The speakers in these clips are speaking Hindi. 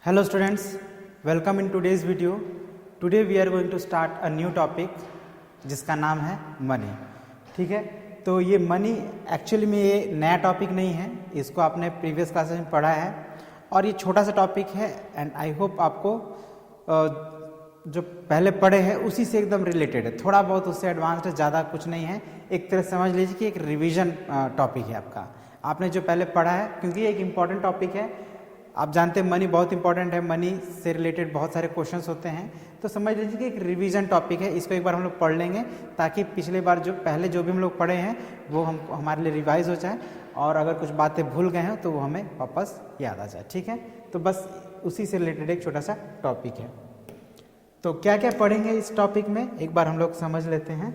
Hello students, welcome in today's video. Today we are going to start a new topic जिसका नाम है मनी. ठीक है, तो ये मनी एक्चुअली में ये नया टॉपिक नहीं है, इसको आपने प्रीवियस क्लासेस में पढ़ा है और ये छोटा सा टॉपिक है एंड आई होप आपको जो पहले पढ़े हैं उसी से एकदम रिलेटेड है, थोड़ा बहुत उससे एडवांस्ड है, ज़्यादा कुछ नहीं है. एक तरह समझ लीजिए कि एक रिवीजन टॉपिक है आपका. आपने जो पहले पढ़ा है, क्योंकि ये एक इम्पॉर्टेंट टॉपिक है, आप जानते हैं मनी बहुत इंपॉर्टेंट है, मनी से रिलेटेड बहुत सारे क्वेश्चंस होते हैं, तो समझ लीजिए कि एक रिवीजन टॉपिक है. इसको एक बार हम लोग पढ़ लेंगे ताकि पिछले बार जो पहले जो भी हम लोग पढ़े हैं वो हम हमारे लिए रिवाइज हो जाए और अगर कुछ बातें भूल गए हैं तो वो हमें वापस याद आ जाए. ठीक है, तो बस उसी से रिलेटेड एक छोटा सा टॉपिक है. तो क्या क्या पढ़ेंगे इस टॉपिक में एक बार हम लोग समझ लेते हैं.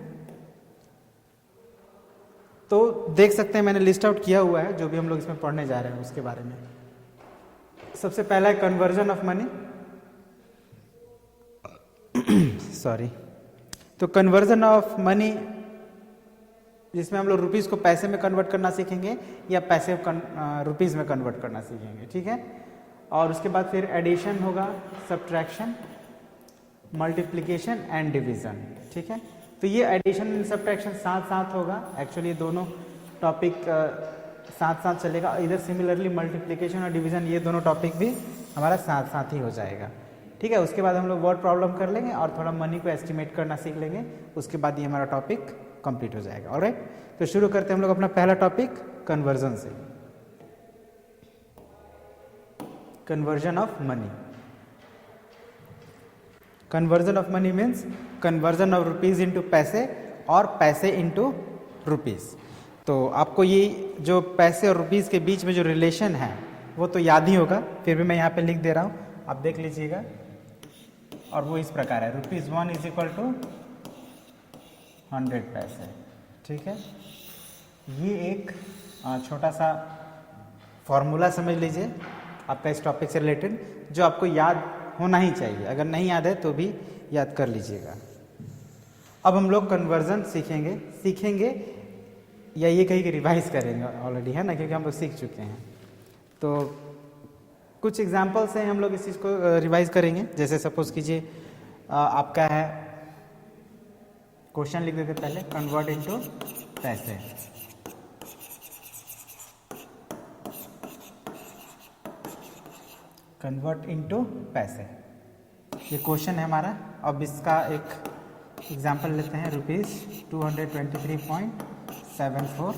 तो देख सकते हैं मैंने लिस्ट आउट किया हुआ है जो भी हम लोग इसमें पढ़ने जा रहे हैं उसके बारे में. सबसे पहला है कन्वर्जन ऑफ मनी. सॉरी, तो कन्वर्जन ऑफ मनी जिसमें हम लोग रुपीस को पैसे में कन्वर्ट करना सीखेंगे या पैसे रुपीस में कन्वर्ट करना सीखेंगे. ठीक है, और उसके बाद फिर एडिशन होगा, सब्ट्रैक्शन, मल्टीप्लिकेशन एंड डिवीजन. ठीक है, तो ये एडिशन एंड सब्ट्रैक्शन साथ साथ होगा. एक्चुअली दोनों टॉपिक साथ साथ चलेगा. इधर सिमिलरली मल्टीप्लिकेशन और डिवीजन ये दोनों टॉपिक भी हमारा साथ साथ ही हो जाएगा. ठीक है, उसके बाद हम लोग वर्ड प्रॉब्लम कर लेंगे और थोड़ा मनी को एस्टिमेट करना सीख लेंगे. उसके बाद ये हमारा टॉपिक कंप्लीट हो जाएगा. ऑलराइट, तो शुरू करते हैं हम लोग अपना पहला टॉपिक कन्वर्जन से. Conversion of money. Conversion of money means conversion of rupees into पैसे और पैसे इंटू रुपीज. तो आपको ये जो पैसे और रुपीस के बीच में जो रिलेशन है वो तो याद ही होगा, फिर भी मैं यहाँ पे लिख दे रहा हूँ, आप देख लीजिएगा. और वो इस प्रकार है, ₹1 इज इक्वल टू 100 पैसे. ठीक है, ये एक छोटा सा फॉर्मूला समझ लीजिए आपका इस टॉपिक से रिलेटेड, जो आपको याद होना ही चाहिए. अगर नहीं याद है तो भी याद कर लीजिएगा. अब हम लोग कन्वर्जन सीखेंगे या ये कहीं रिवाइज करेंगे ऑलरेडी, है ना, क्योंकि हम लोग सीख चुके हैं. तो कुछ एग्जाम्पल से हम लोग इस चीज़ को रिवाइज करेंगे. जैसे सपोज कीजिए आपका है, क्वेश्चन लिख देते पहले, कन्वर्ट इनटू पैसे. कन्वर्ट इनटू पैसे, ये क्वेश्चन है हमारा. अब इसका एक एग्जाम्पल लेते हैं, ₹223.74.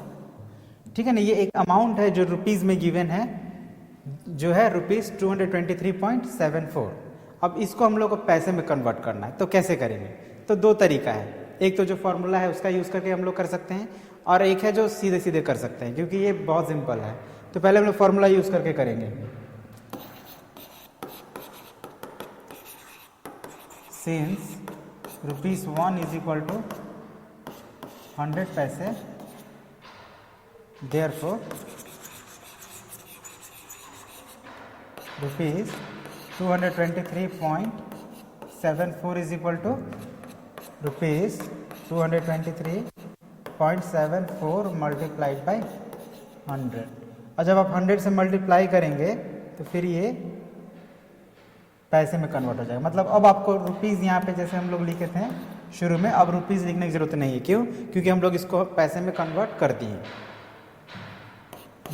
ठीक है ना, ये एक अमाउंट है जो रुपीस में गिवन है, जो है ₹223.74. अब इसको हम लोग को पैसे में कन्वर्ट करना है, तो कैसे करेंगे? तो दो तरीका है. एक तो जो फॉर्मूला है उसका यूज़ करके हम लोग कर सकते हैं, और एक है जो सीधे सीधे कर सकते हैं, क्योंकि ये बहुत सिंपल है. तो पहले हम लोग फॉर्मूला यूज़ करके करेंगे. सिंस ₹1 इज इक्वल टू 100 पैसे, therefore ₹223.74 is equal to ₹223.74 multiplied by 100. और जब आप 100 से मल्टीप्लाई करेंगे तो फिर ये पैसे में कन्वर्ट हो जाएगा. मतलब अब आपको रुपीज़ यहाँ पे जैसे हम लोग लिखे थे शुरू में, अब रुपीज़ लिखने की जरूरत नहीं है. क्यों? क्योंकि हम लोग इसको पैसे में कन्वर्ट कर दिए,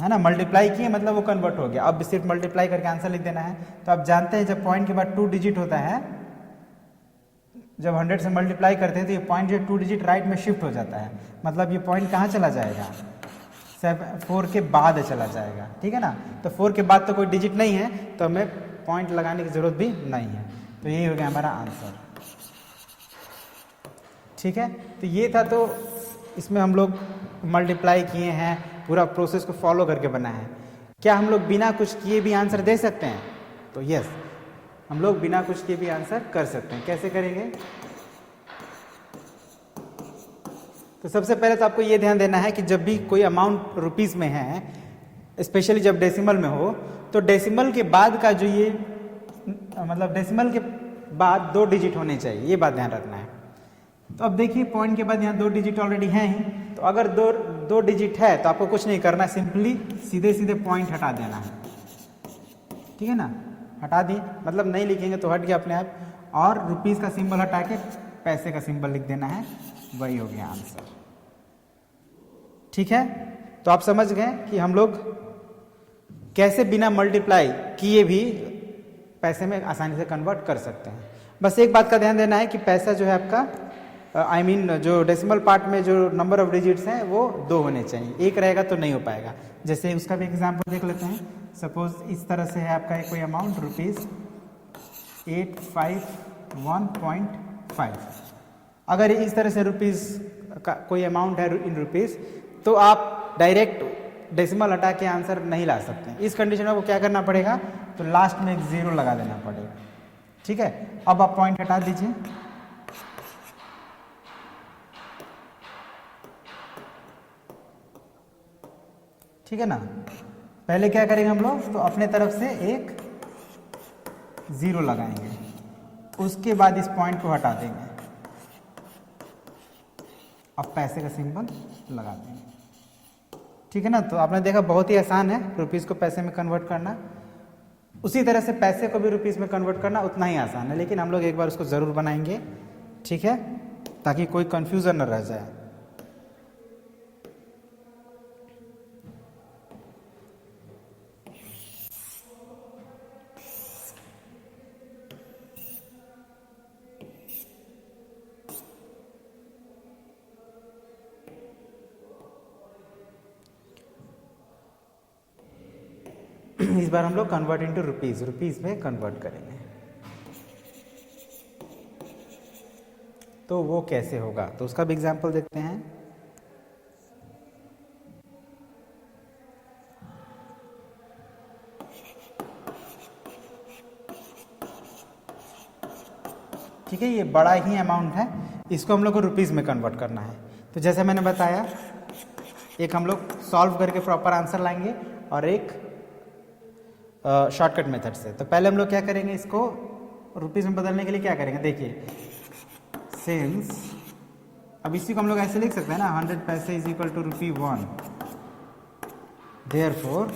है ना, मल्टीप्लाई किए, मतलब वो कन्वर्ट हो गया. अब सिर्फ मल्टीप्लाई करके आंसर लिख देना है. तो आप जानते हैं जब पॉइंट के बाद 2 डिजिट होता है, जब 100 से मल्टीप्लाई करते हैं तो ये पॉइंट जो 2 डिजिट राइट में शिफ्ट हो जाता है. मतलब ये पॉइंट कहाँ चला जाएगा? 4 के बाद चला जाएगा. ठीक है ना, तो 4 के बाद तो कोई डिजिट नहीं है, तो हमें पॉइंट लगाने की जरूरत भी नहीं है. तो यही हो गया हमारा आंसर. ठीक है, तो ये था. तो इसमें हम लोग मल्टीप्लाई किए हैं, पूरा प्रोसेस को फॉलो करके बना है. क्या हम लोग बिना कुछ किए भी आंसर दे सकते हैं? तो यस, हम लोग बिना कुछ किए भी आंसर कर सकते हैं. कैसे करेंगे? तो सबसे पहले तो आपको ये ध्यान देना है कि जब भी कोई अमाउंट रुपीस में है, स्पेशली जब डेसिमल में हो, तो डेसिमल के बाद का जो ये मतलब डेसिमल के बाद 2 डिजिट होने चाहिए, ये बात ध्यान रखना है. तो अब देखिए पॉइंट के बाद यहाँ 2 डिजिट ऑलरेडी हैं ही, तो अगर दो डिजिट है तो आपको कुछ नहीं करना, सिंपली सीधे सीधे पॉइंट हटा देना है. ठीक है ना, हटा दिए, मतलब नहीं लिखेंगे तो हट गया अपने आप, और रुपीज़ का सिंबल हटा के पैसे का सिंबल लिख देना है, वही हो गया आंसर। ठीक है, तो आप समझ गए कि हम लोग कैसे बिना मल्टीप्लाई किए भी पैसे में आसानी से कन्वर्ट कर सकते हैं। बस एक बात का ध्यान देना है कि पैसा जो है आपका जो डेसिमल पार्ट में जो नंबर ऑफ डिजिट्स हैं वो 2 होने चाहिए, एक रहेगा तो नहीं हो पाएगा। जैसे उसका भी एग्जांपल देख लेते हैं। सपोज इस तरह से है आपका कोई अमाउंट ₹851.5। अगर इस तरह से रुपीज़ का कोई अमाउंट है इन रुपीज़, तो आप डायरेक्ट डेसिमल हटा के आंसर नहीं ला सकते। इस कंडीशन में आपको क्या करना पड़ेगा, तो लास्ट में एक 0 लगा देना पड़ेगा। ठीक है, अब आप पॉइंट हटा दीजिए। ठीक है ना, पहले क्या करेंगे हम लोग, तो अपने तरफ से एक 0 लगाएंगे, उसके बाद इस पॉइंट को हटा देंगे, अब पैसे का सिंबल लगा देंगे। ठीक है ना, तो आपने देखा बहुत ही आसान है रुपीज़ को पैसे में कन्वर्ट करना। उसी तरह से पैसे को भी रुपीज़ में कन्वर्ट करना उतना ही आसान है, लेकिन हम लोग एक बार उसको ज़रूर बनाएंगे। ठीक है, ताकि कोई कन्फ्यूज़न न रह जाए। इस बार हम लोग कन्वर्ट इनटू रुपीज़ में कन्वर्ट करेंगे। तो वो कैसे होगा, तो उसका भी एग्जांपल देखते हैं। ठीक है, ये बड़ा ही अमाउंट है, इसको हम लोग को रुपीज़ में कन्वर्ट करना है। तो जैसे मैंने बताया, एक हम लोग सॉल्व करके प्रॉपर आंसर लाएंगे और एक शॉर्टकट मेथड से। तो पहले हम लोग क्या करेंगे, इसको रुपीज़ में बदलने के लिए क्या करेंगे, देखिए सिंस, अब इसी को हम लोग ऐसे लिख सकते हैं ना, 100 पैसे इज इक्वल टू ₹1। देयरफॉर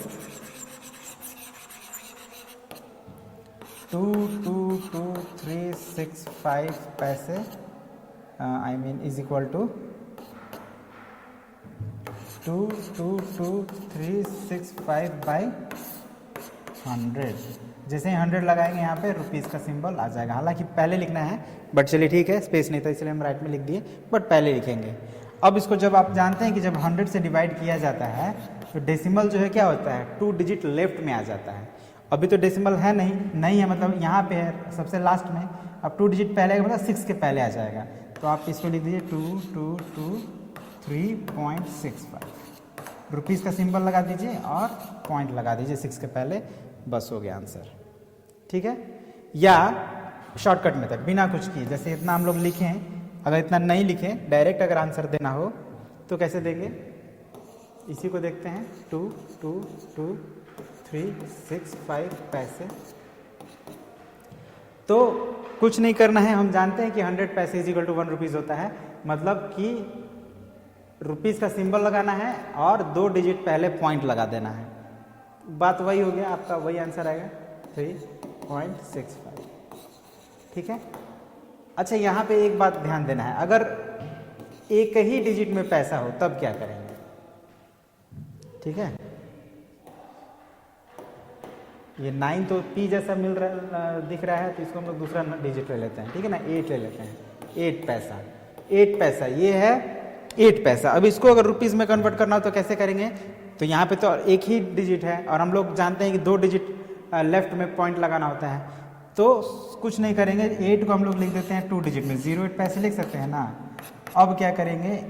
22365 पैसे इज इक्वल टू 22365/100। जैसे ही 100 लगाएंगे यहाँ पे रुपीज़ का सिंबल आ जाएगा। हालांकि पहले लिखना है, बट चलिए ठीक है, स्पेस नहीं था इसलिए हम राइट में लिख दिए, बट पहले लिखेंगे। अब इसको जब आप जानते हैं कि जब 100 से डिवाइड किया जाता है तो डेसिमल जो है क्या होता है, 2 डिजिट लेफ्ट में आ जाता है। अभी तो डेसिमल है नहीं है, मतलब यहाँ पे है सबसे लास्ट में। अब 2 डिजिट पहले का मतलब 6 के पहले आ जाएगा, तो आप इसको लिख दीजिए 2223.65। रुपीज़ का सिंबल लगा दीजिए और पॉइंट लगा दीजिए 6 के पहले, बस हो गया आंसर। ठीक है, या शॉर्टकट मेथड बिना कुछ किए, जैसे इतना हम लोग लिखें, अगर इतना नहीं लिखें, डायरेक्ट अगर आंसर देना हो तो कैसे देंगे, इसी को देखते हैं, 22365 पैसे। तो कुछ नहीं करना है, हम जानते हैं कि 100 पैसे इज इक्वल टू 1 रुपीज़ होता है, मतलब कि रुपीज़ का सिंबल लगाना है और 2 डिजिट पहले पॉइंट लगा देना है। बात वही हो गया, आपका वही आंसर आएगा 3.65। ठीक है, अच्छा यहाँ पे एक बात ध्यान देना है, अगर एक ही डिजिट में पैसा हो तब क्या करेंगे। ठीक है, ये 9 तो P जैसा दिख रहा है, तो इसको हम लोग दूसरा डिजिट ले लेते हैं। ठीक है ना, 8 ले लेते हैं, 8 पैसा, ये है 8 पैसा। अब इसको अगर रुपीज़ में कन्वर्ट करना हो तो कैसे करेंगे, तो यहाँ पे तो एक ही डिजिट है और हम लोग जानते हैं कि 2 डिजिट लेफ्ट में पॉइंट लगाना होता है, तो कुछ नहीं करेंगे, 8 को हम लोग लिख देते हैं 2 डिजिट में, 08 पैसे लिख सकते हैं ना। अब क्या करेंगे,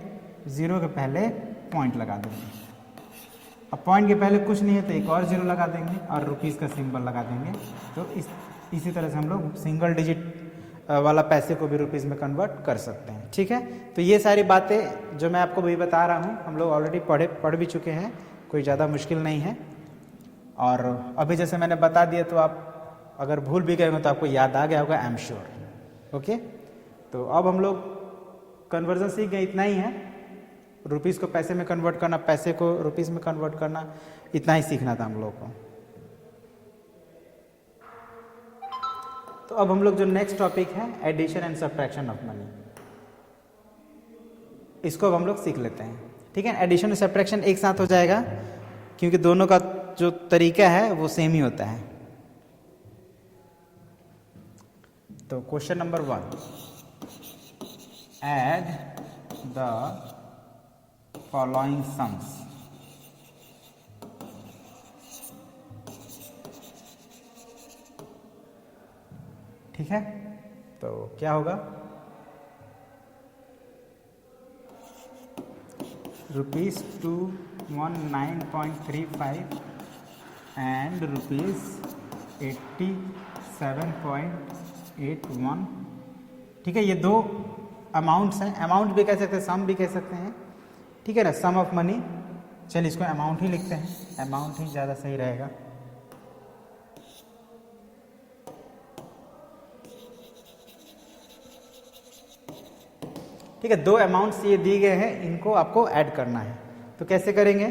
0 के पहले पॉइंट लगा देंगे, अब पॉइंट के पहले कुछ नहीं है तो एक और 0 लगा देंगे और रुपीज़ का सिंबल लगा देंगे। तो इसी तरह से हम लोग सिंगल डिजिट वाला पैसे को भी रुपीज़ में कन्वर्ट कर सकते हैं। ठीक है, तो ये सारी बातें जो मैं आपको भी बता रहा हूँ हम लोग ऑलरेडी पढ़ भी चुके हैं, कोई ज़्यादा मुश्किल नहीं है। और अभी जैसे मैंने बता दिया, तो आप अगर भूल भी गए हो तो आपको याद आ गया होगा, आई एम श्योर। ओके, तो अब हम लोग कन्वर्जन सीख गए, इतना ही है, रुपीज़ को पैसे में कन्वर्ट करना, पैसे को रुपीज़ में कन्वर्ट करना, इतना ही सीखना था हम लोग को। तो अब हम लोग जो नेक्स्ट टॉपिक है addition and subtraction of money, इसको अब हम लोग सीख लेते हैं। ठीक है, एडिशन और सब्ट्रैक्शन एक साथ हो जाएगा क्योंकि दोनों का जो तरीका है वो सेम ही होता है। तो question number 1, add the following sums. ठीक है, तो क्या होगा, ₹219.35 एंड ₹87.81। ठीक है, ये दो अमाउंट्स हैं, अमाउंट भी कह सकते हैं, सम भी कह सकते हैं। ठीक है ना, सम ऑफ मनी, चलिए इसको अमाउंट ही लिखते हैं, अमाउंट ही ज़्यादा सही रहेगा। ठीक है, दो अमाउंट्स ये दिए गए हैं, इनको आपको ऐड करना है। तो कैसे करेंगे,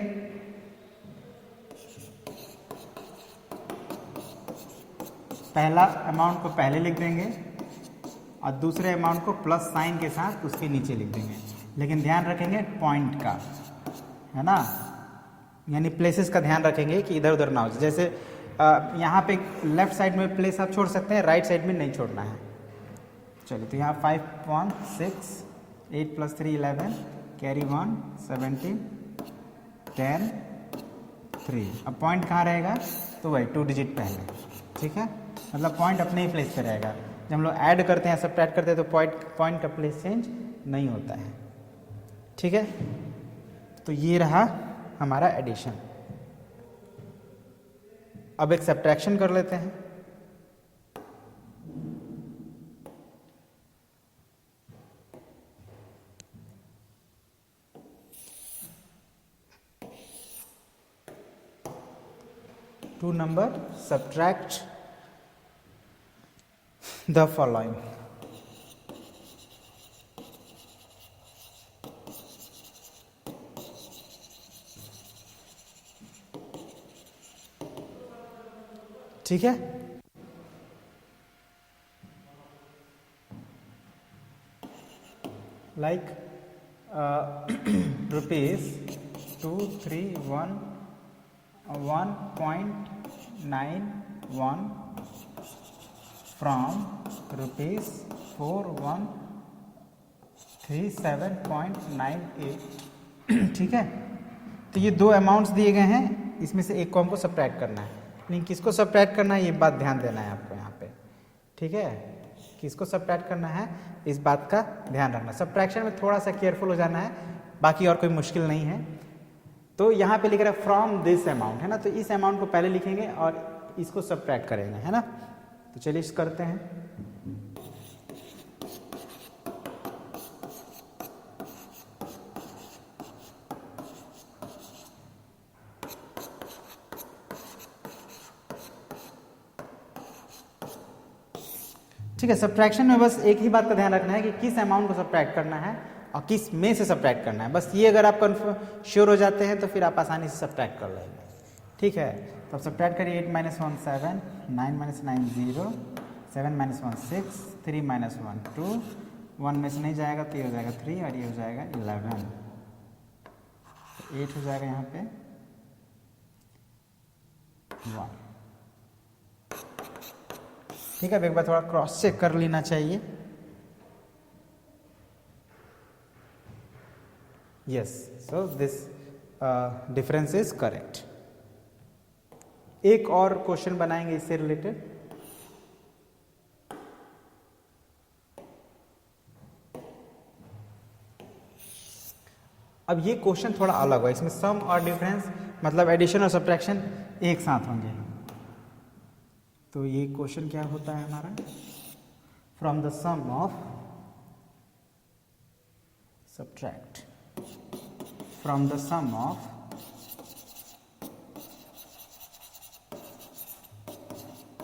पहला अमाउंट को पहले लिख देंगे और दूसरे अमाउंट को प्लस साइन के साथ उसके नीचे लिख देंगे, लेकिन ध्यान रखेंगे पॉइंट का, है ना, यानी प्लेसेस का ध्यान रखेंगे कि इधर उधर ना हो। जैसे यहाँ पे लेफ्ट साइड में प्लेस आप छोड़ सकते हैं, राइट साइड में नहीं छोड़ना है। चलिए, तो यहाँ 5.6, 8 + 3 11, कैरी 1 17 10 3। अब पॉइंट कहाँ रहेगा, तो वही 2 डिजिट पहले। ठीक है, मतलब पॉइंट अपने ही प्लेस पे रहेगा। जब हम लोग ऐड करते हैं, सब्ट्रैक्ट करते हैं, तो पॉइंट का प्लेस चेंज नहीं होता है। ठीक है, तो ये रहा हमारा एडिशन। अब एक सब्ट्रैक्शन कर लेते हैं। Two number subtract the following। ठीक है, लाइक ₹231.91 फ्रॉम ₹4137.98। ठीक है, तो ये दो अमाउंट्स दिए गए हैं, इसमें से एक को हमको सब्ट्रैक्ट करना है। नहीं, किसको सब्ट्रैक्ट करना है ये बात ध्यान देना है आपको यहाँ पे। ठीक है, किसको सब्ट्रैक्ट करना है इस बात का ध्यान रखना। सब्ट्रैक्शन में थोड़ा सा केयरफुल हो जाना है, बाकी और कोई मुश्किल नहीं है। तो यहाँ पे लिख रहा है फ्रॉम दिस अमाउंट, है ना, तो इस अमाउंट को पहले लिखेंगे और इसको सब्ट्रैक्ट करेंगे, है ना। तो चलिए इस करते हैं। ठीक है, सब्ट्रैक्शन में बस एक ही बात का ध्यान रखना है कि किस अमाउंट को सब्ट्रैक्ट करना है और किस में से सब्ट्रैक्ट करना है। बस ये अगर आप श्योर हो जाते हैं तो फिर आप आसानी से सब्ट्रैक्ट कर लेंगे। ठीक है, तो अब सब्ट्रैक्ट करिए। 8 - 1 7, 9 - 9 0, 7 - 1 6, 3 - 1 2, 1 में से नहीं जाएगा तो ये हो जाएगा 3 और ये हो जाएगा 11, 8 हो जाएगा यहाँ पे 1। ठीक है, अब एक बार थोड़ा क्रॉस चेक कर लेना चाहिए। Yes, so this difference is correct. एक और क्वेश्चन बनाएंगे इससे रिलेटेड। अब ये क्वेश्चन थोड़ा अलग है, इसमें सम और डिफरेंस मतलब एडिशन और सब्ट्रैक्शन एक साथ होंगे। तो ये क्वेश्चन क्या होता है हमारा, from the sum of subtract, from the sum of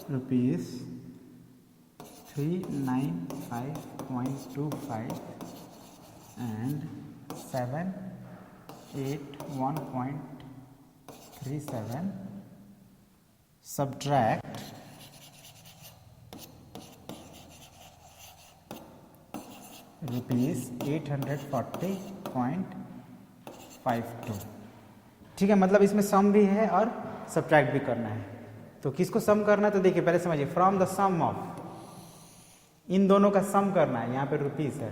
₹395.25 and 781.37 subtract ₹840.52। ठीक है, मतलब इसमें सम भी है और सब्ट्रैक्ट भी करना है। तो किसको सम करना है, तो देखिए पहले समझिए, फ्रॉम द सम ऑफ, इन दोनों का सम करना है। यहाँ पे रुपीस है,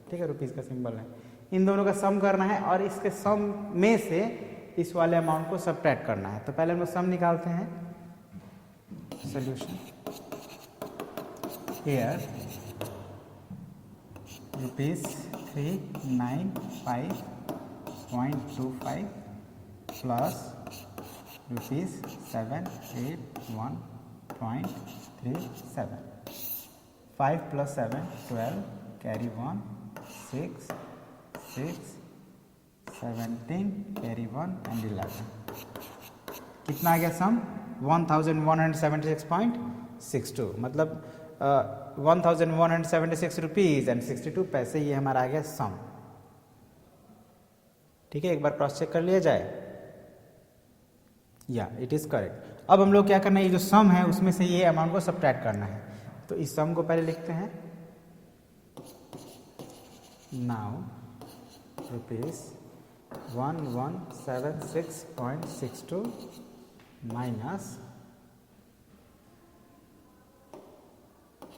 ठीक है, रुपीस का सिंबल है, इन दोनों का सम करना है और इसके सम में से इस वाले अमाउंट को सब्ट्रैक्ट करना है। तो पहले हम लोग सम निकालते हैं। Solution here ₹395.25 plus ₹781.37। 5 plus 7 12, carry 1 6 6 17, carry 1 and 11। कितना आ गया सम? 1176.62, मतलब 1176 रुपीज़ एंड 62 पैसे, ये हमारा आ गया सम। ठीक है, एक बार क्रॉस चेक कर लिया जाए। या इट इज़ करेक्ट। अब हम लोग क्या करना है, ये जो सम है उसमें से ये अमाउंट को सब्ट्रैक्ट करना है। तो इस सम को पहले लिखते हैं। Now ₹1176.62 minus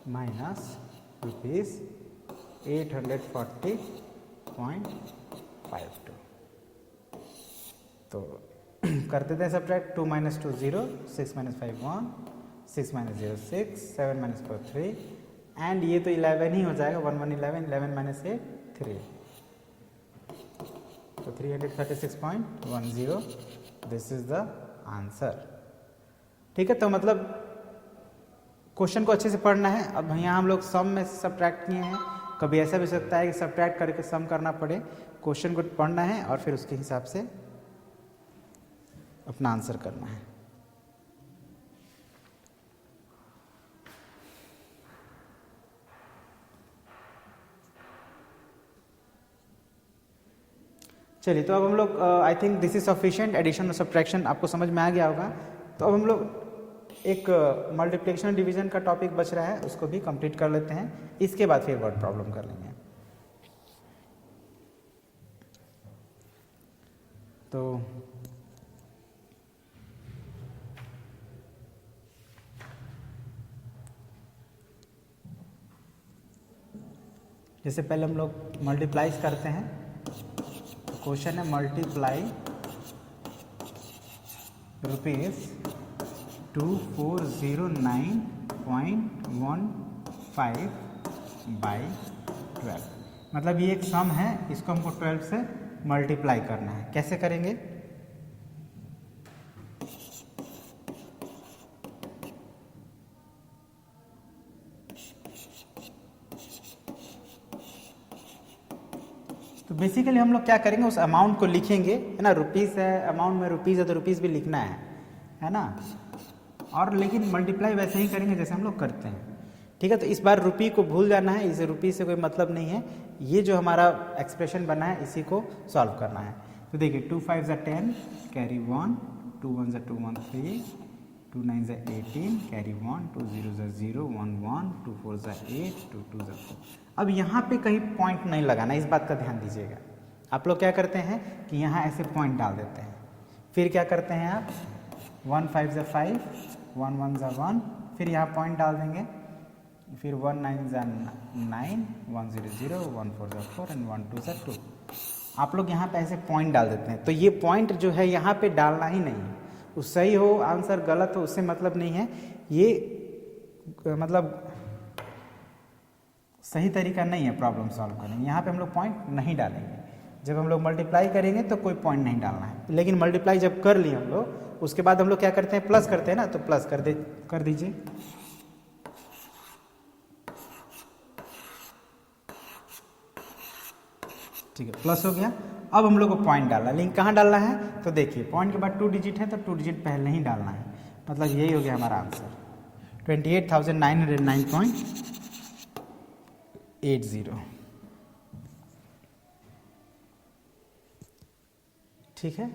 ₹840.52। तो करते थे सब्ट्रैक्ट। 2 - 2 0, 6 - 5 1, 6 - 0 6, 7 - 4 3 एंड ये तो 11 ही हो जाएगा। 1 1 11, 11 - 8 3, तो 336.10। This is the answer. ठीक है, तो मतलब क्वेश्चन को अच्छे से पढ़ना है। अब यहाँ हम लोग सम में सब्ट्रैक्ट किए हैं, कभी ऐसा भी हो सकता है कि सब्ट्रैक्ट करके सम करना पड़े। क्वेश्चन को पढ़ना है और फिर उसके हिसाब से अपना आंसर करना है। चलिए, तो अब हम लोग I think this is sufficient. Addition और सब्ट्रैक्शन आपको समझ में आ गया होगा। तो अब हम लोग एक मल्टीप्लिकेशन डिवीजन का टॉपिक बच रहा है, उसको भी कंप्लीट कर लेते हैं। इसके बाद फिर वर्ड प्रॉब्लम कर लेंगे। तो जैसे पहले हम लोग मल्टीप्लाइज करते हैं। तो क्वेश्चन है मल्टीप्लाई ₹2409.15 बाई 12। मतलब ये एक सम है, इसको हमको 12 से मल्टीप्लाई करना है। कैसे करेंगे? तो बेसिकली हम लोग क्या करेंगे, उस अमाउंट को लिखेंगे, है ना। रुपीज़ है, अमाउंट में रुपीज़ है तो रुपीज़ भी लिखना है ना। और लेकिन मल्टीप्लाई वैसे ही करेंगे जैसे हम लोग करते हैं। ठीक है, तो इस बार रुपी को भूल जाना है, इसे रुपी से कोई मतलब नहीं है। ये जो हमारा एक्सप्रेशन बना है इसी को सॉल्व करना है। तो देखिए 2 5 ज़ा 10, कैरी 1, 2 1 ज़ा 2 1 3, 2 9 ज़ा 18, कैरी 1, 2 0 ज़ा 0 1 1, 2 4 ज़ा 8, 2 2 ज़ा 4। अब यहाँ पे कहीं पॉइंट नहीं लगाना, इस बात का ध्यान दीजिएगा। आप लोग क्या करते हैं कि यहाँ ऐसे पॉइंट डाल देते हैं। फिर क्या करते हैं आप, 1 5 ज़ा 5, 1 1 ज़ा 1, फिर यहाँ पॉइंट डाल देंगे। फिर 1 9 ज़ा 9, 1 0 0, 1 4 ज़ा 4 एंड 1 2 ज़ा 2। आप लोग यहाँ पे ऐसे पॉइंट डाल देते हैं। तो ये पॉइंट जो है यहाँ पे डालना ही नहीं है। वो सही हो आंसर, गलत हो, उससे मतलब नहीं है। ये मतलब सही तरीका नहीं है प्रॉब्लम सॉल्व करने। यहाँ पे हम लोग पॉइंट नहीं डालेंगे। जब हम लोग मल्टीप्लाई करेंगे तो कोई पॉइंट नहीं डालना है। लेकिन मल्टीप्लाई जब कर लिए हम लोग, उसके बाद हम लोग क्या करते हैं, प्लस करते हैं ना। तो प्लस कर दीजिए। ठीक है, प्लस हो गया। अब हम लोग को पॉइंट डालना है, लेकिन कहाँ डालना है? तो देखिए पॉइंट के बाद 2 डिजिट है तो 2 डिजिट पहले ही डालना है। मतलब यही हो गया हमारा आंसर, 28,909.80। ठीक है,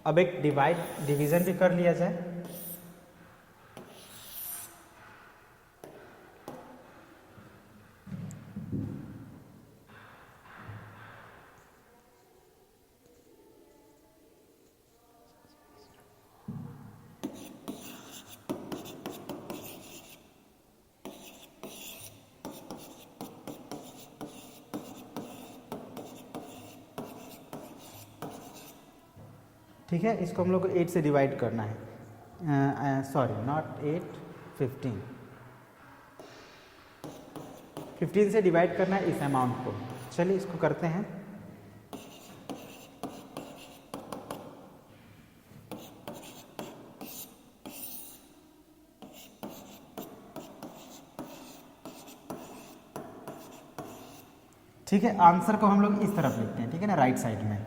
अब एक डिवीजन भी कर लिया जाए। ठीक है, इसको हम लोग को 8 से डिवाइड करना है, सॉरी नॉट 8, 15 से डिवाइड करना है इस अमाउंट को। चलिए इसको करते हैं। ठीक है, आंसर को हम लोग इस तरफ लिखते हैं, ठीक है ना, राइट साइड में।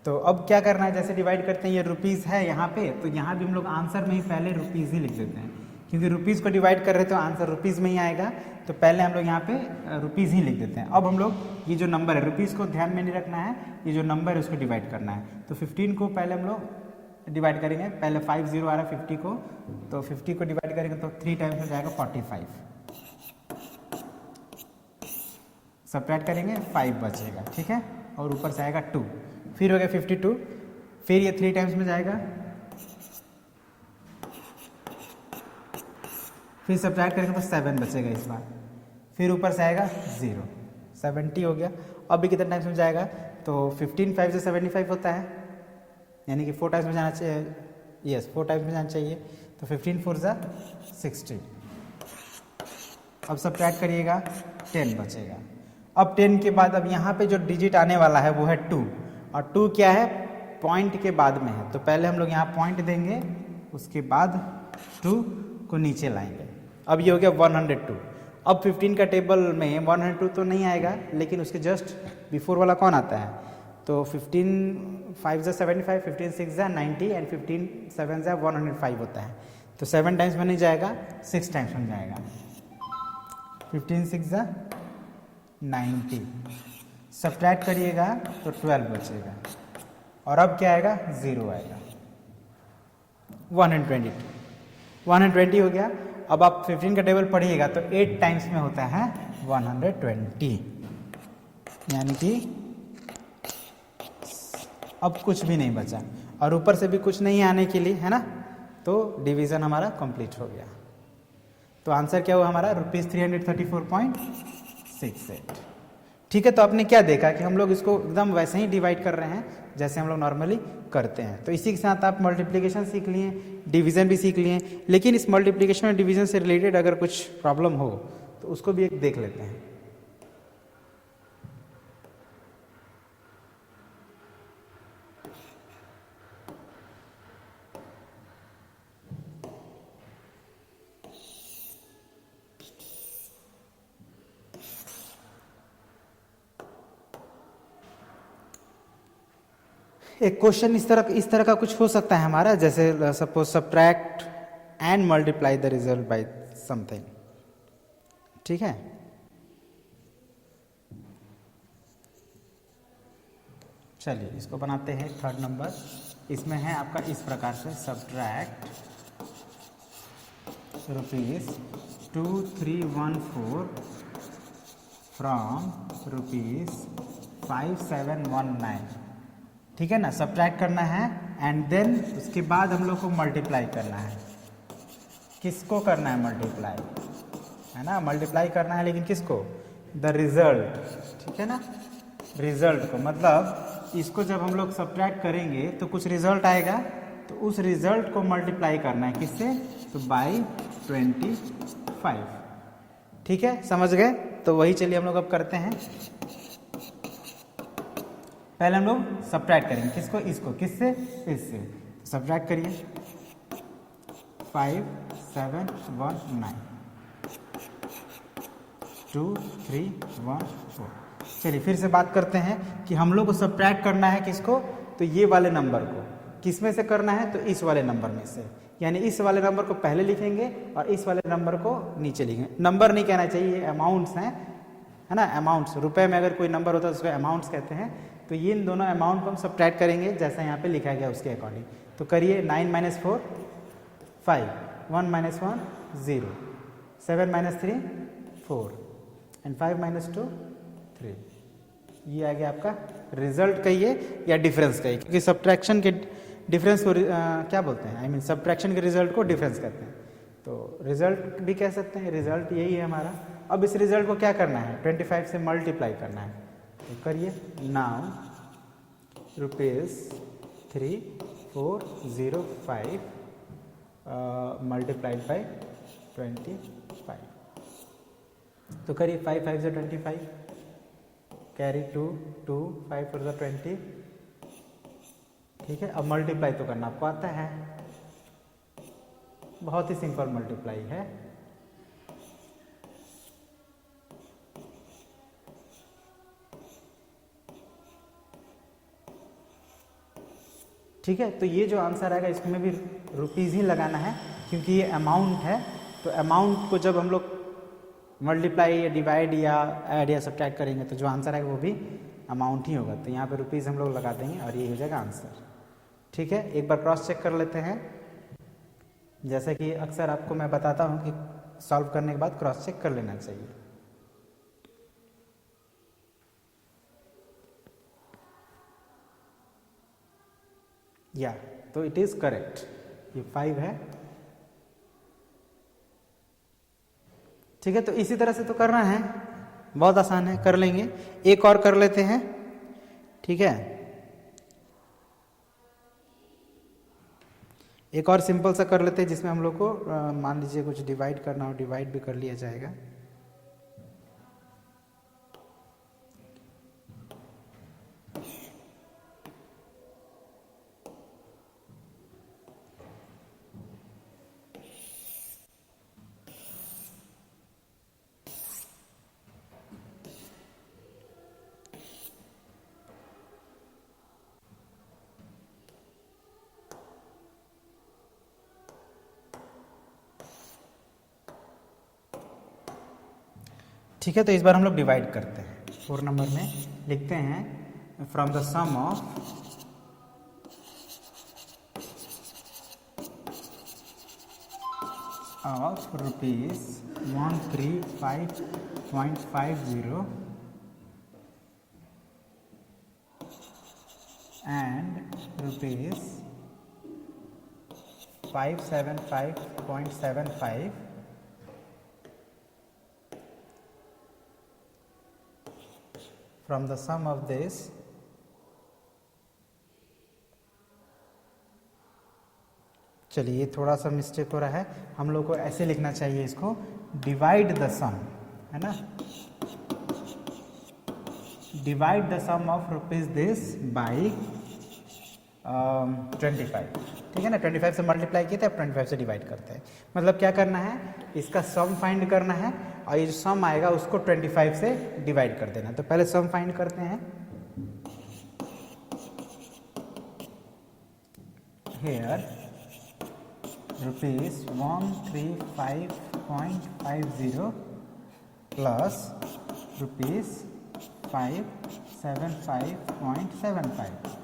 तो अब क्या करना है, जैसे डिवाइड करते हैं, ये रुपीज़ है यहाँ पे, तो यहाँ भी हम लोग आंसर में ही पहले रुपीज़ ही लिख देते हैं, क्योंकि रुपीज़ को डिवाइड कर रहे हैं तो आंसर रुपीज़ में ही आएगा, तो पहले हम लोग यहाँ पे रुपीज़ ही लिख देते हैं। अब हम लोग ये जो नंबर है, रुपीज़ को ध्यान में नहीं रखना है, ये जो नंबर है उसको डिवाइड करना है। तो 15 को पहले हम लोग डिवाइड करेंगे, पहले 50 आ रहा है 50 को, तो 50 को डिवाइड करेंगे तो 3 टाइम्स में जाएगा 45, सब्ट्रैक्ट करेंगे 5 बचेगा, ठीक है, और ऊपर से आएगा 2, फिर हो गया 52, फिर ये 3 टाइम्स में जाएगा, फिर सब्ट्रैक्ट करेंगे तो 7 बचेगा इस बार, फिर ऊपर से आएगा 0, 70 हो गया। अब भी कितने टाइम्स में जाएगा, तो 15 5 से 75 होता है, यानी कि 4 टाइम्स में जाना चाहिए, यस 4 टाइम्स में जाना चाहिए, तो 15 4 जा 60। अब सब्ट्रैक्ट करिएगा 10 बचेगा। अब 10 के बाद अब यहाँ पे जो डिजिट आने वाला है वो है 2, और 2 क्या है, पॉइंट के बाद में है, तो पहले हम लोग यहाँ पॉइंट देंगे, उसके बाद 2 को नीचे लाएंगे। अब ये हो गया 102। अब 15 का टेबल में 102 तो नहीं आएगा, लेकिन उसके जस्ट बिफोर वाला कौन आता है, तो 15 5 जा 75, 15 6 जा 90 एंड 15 7 जा 105 होता है, तो 7 टाइम्स में नहीं जाएगा, 6 टाइम्स में जाएगा, 15 6 जा 90, सब्ट्रैक्ट करिएगा तो 12 बचेगा, और अब क्या आएगा, 0 आएगा, 120 हो गया। अब आप 15 का टेबल पढ़िएगा तो 8 टाइम्स में होता है 120, यानी कि अब कुछ भी नहीं बचा, और ऊपर से भी कुछ नहीं आने के लिए, है ना, तो डिवीज़न हमारा कंप्लीट हो गया। तो आंसर क्या हुआ हमारा, ₹334.68। ठीक है, तो आपने क्या देखा कि हम लोग इसको एकदम वैसे ही डिवाइड कर रहे हैं जैसे हम लोग नॉर्मली करते हैं। तो इसी के साथ आप मल्टीप्लिकेशन सीख लिए, डिवीज़न भी सीख लिए, लेकिन इस मल्टीप्लिकेशन और डिवीज़न से रिलेटेड अगर कुछ प्रॉब्लम हो तो उसको भी एक देख लेते हैं। एक क्वेश्चन इस तरह का कुछ हो सकता है हमारा, जैसे suppose subtract and multiply the result by something. ठीक है, चलिए इसको बनाते हैं। थर्ड नंबर इसमें है आपका इस प्रकार से, सब्ट्रैक्ट ₹2314 फ्रॉम ₹5719। ठीक है ना, सब्ट्रैक्ट करना है एंड देन उसके बाद हम लोग को मल्टीप्लाई करना है। किसको करना है मल्टीप्लाई, है ना, मल्टीप्लाई करना है, लेकिन किसको, द रिजल्ट। ठीक है ना, रिजल्ट को, मतलब इसको जब हम लोग सब्ट्रैक्ट करेंगे तो कुछ रिजल्ट आएगा, तो उस रिजल्ट को मल्टीप्लाई करना है किससे, तो बाई 25। ठीक है, समझ गए, तो वही चलिए हम लोग अब करते हैं। पहले हम लोग सब्ट्रैक्ट करेंगे, किसको, इसको, किससे, इससे। सब्ट्रैक्ट करिए, 5719 2314। चलिए फिर से बात करते हैं कि हम लोग को सब्ट्रैक्ट करना है किसको, तो ये वाले नंबर को। किस में से करना है, तो इस वाले नंबर में से, यानी इस वाले नंबर को पहले लिखेंगे और इस वाले नंबर को नीचे लिखेंगे। नंबर नहीं कहना चाहिए, ये अमाउंट्स हैं, है ना, अमाउंट्स, रुपए में अगर कोई नंबर होता है उसको अमाउंट्स कहते हैं। तो ये इन दोनों अमाउंट को हम सब्ट्रैक्ट करेंगे जैसा यहाँ पे लिखा गया उसके अकॉर्डिंग। तो करिए 9 - 4 5, 1 - 1 0, 7 - 3 4 एंड 5 - 2 3। ये आ गया आपका रिजल्ट कहिए या डिफरेंस कहिए, क्योंकि सब्ट्रैक्शन के डिफरेंस को क्या बोलते हैं, आई मीन सब्ट्रैक्शन के रिजल्ट को डिफरेंस कहते हैं। तो रिजल्ट भी कह सकते हैं, रिजल्ट यही है हमारा। अब इस रिजल्ट को क्या करना है, 25 से मल्टीप्लाई करना है। तो करिए, नाउ ₹3405 मल्टीप्लाइड बाई 25। तो करिए 5 5 से 25, कैरी 2 2 5 4 20। ठीक है, अब मल्टीप्लाई तो करना आपको आता है, बहुत ही सिंपल मल्टीप्लाई है। ठीक है, तो ये जो आंसर आएगा इसमें भी रुपीज़ ही लगाना है, क्योंकि ये अमाउंट है। तो अमाउंट को जब हम लोग मल्टीप्लाई या डिवाइड या ऐड या सब्ट्रैक्ट करेंगे तो जो आंसर आएगा वो भी अमाउंट ही होगा। तो यहाँ पे रुपीज़ हम लोग लगा देंगे और ये हो जाएगा आंसर। ठीक है, एक बार क्रॉस चेक कर लेते हैं। जैसे कि अक्सर आपको मैं बताता हूँ कि सॉल्व करने के बाद क्रॉस चेक कर लेना चाहिए। या तो इट इज़ करेक्ट, ये 5 है। ठीक है, तो इसी तरह से तो करना है, बहुत आसान है, कर लेंगे। एक और कर लेते हैं। ठीक है, एक और सिंपल सा कर लेते हैं जिसमें हम लोग को मान लीजिए कुछ डिवाइड करना हो, डिवाइड भी कर लिया जाएगा। ठीक है, तो इस बार हम लोग डिवाइड करते हैं। 4 नंबर में लिखते हैं, from the sum of ₹135.50 and ₹575.75 from the sum of this चलिए ये थोड़ा सा मिस्टेक हो रहा है, हम लोग को ऐसे लिखना चाहिए इसको, डिवाइड द सम, है ना, divide the sum of rupees this by 25। ठीक है ना, 25 से मल्टीप्लाई किए थे, अब 25 से डिवाइड करते हैं। मतलब क्या करना है, इसका सम फाइंड करना है और ये जो सम आएगा उसको 25 से डिवाइड कर देना। तो पहले सम फाइंड करते हैं। Hair ₹135.50 plus ₹575.75।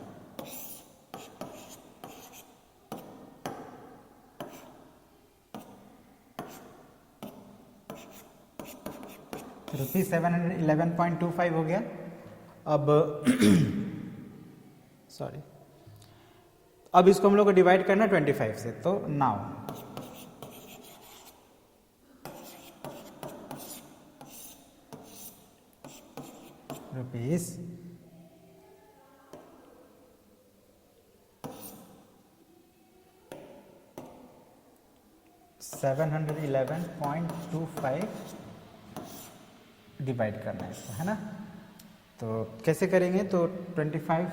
₹711.25 हो गया। अब सॉरी, अब इसको हम लोग को डिवाइड करना 25 से। तो नाउ रुपीज $711.25 डिवाइड करना है इसको, है ना। तो कैसे करेंगे, तो 25,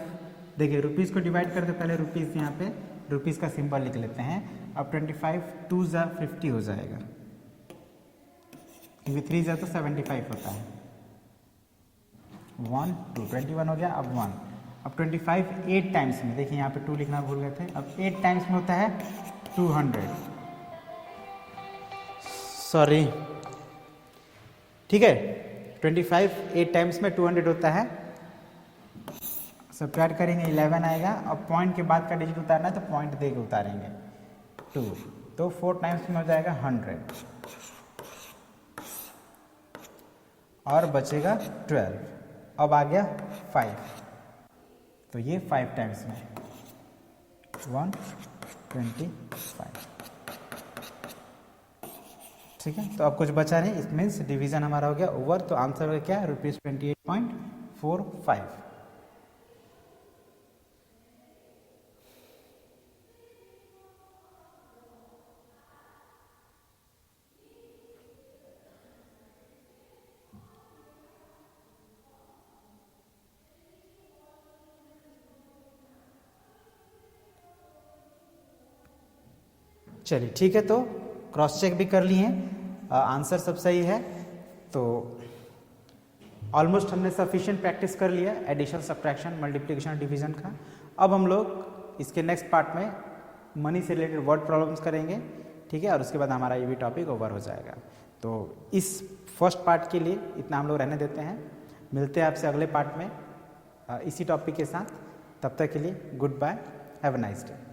देखिए रुपीज़ को डिवाइड करते पहले रुपीज़, यहाँ पे रुपीज़ का सिंबल लिख लेते हैं। अब 25 2 जा 50 हो जाएगा, क्योंकि 3 जा तो 75 होता है। 1 2 21 हो गया। अब 1, अब 25 8 टाइम्स में, देखिए यहाँ पे 2 लिखना भूल गए थे। अब 8 टाइम्स में होता है 200, सॉरी। ठीक है, 25 8 टाइम्स में 200 होता है, सब्ट्रैक्ट करेंगे 11 आएगा, और पॉइंट के बाद का डिजिट उतारना है तो पॉइंट दे के उतारेंगे 2, तो 4 टाइम्स में हो जाएगा 100 और बचेगा 12। अब आ गया 5, तो ये 5 टाइम्स में 125। ठीक है, तो अब कुछ बचा नहीं, इट मीन्स डिवीजन हमारा हो गया ओवर, तो आंसर हो क्या ₹28.45। चलिए ठीक है, तो क्रॉस चेक भी कर लिए हैं, आंसर सब सही है, तो ऑलमोस्ट हमने सफिशिएंट प्रैक्टिस कर लिया एडिशन, सब्ट्रैक्शन, मल्टीप्लिकेशन, डिवीजन का। अब हम लोग इसके नेक्स्ट पार्ट में मनी से रिलेटेड वर्ड प्रॉब्लम्स करेंगे, ठीक है, और उसके बाद हमारा ये भी टॉपिक ओवर हो जाएगा। तो इस फर्स्ट पार्ट के लिए इतना हम लोग रहने देते हैं, मिलते हैं आपसे अगले पार्ट में इसी टॉपिक के साथ। तब तक के लिए goodbye, have a nice day.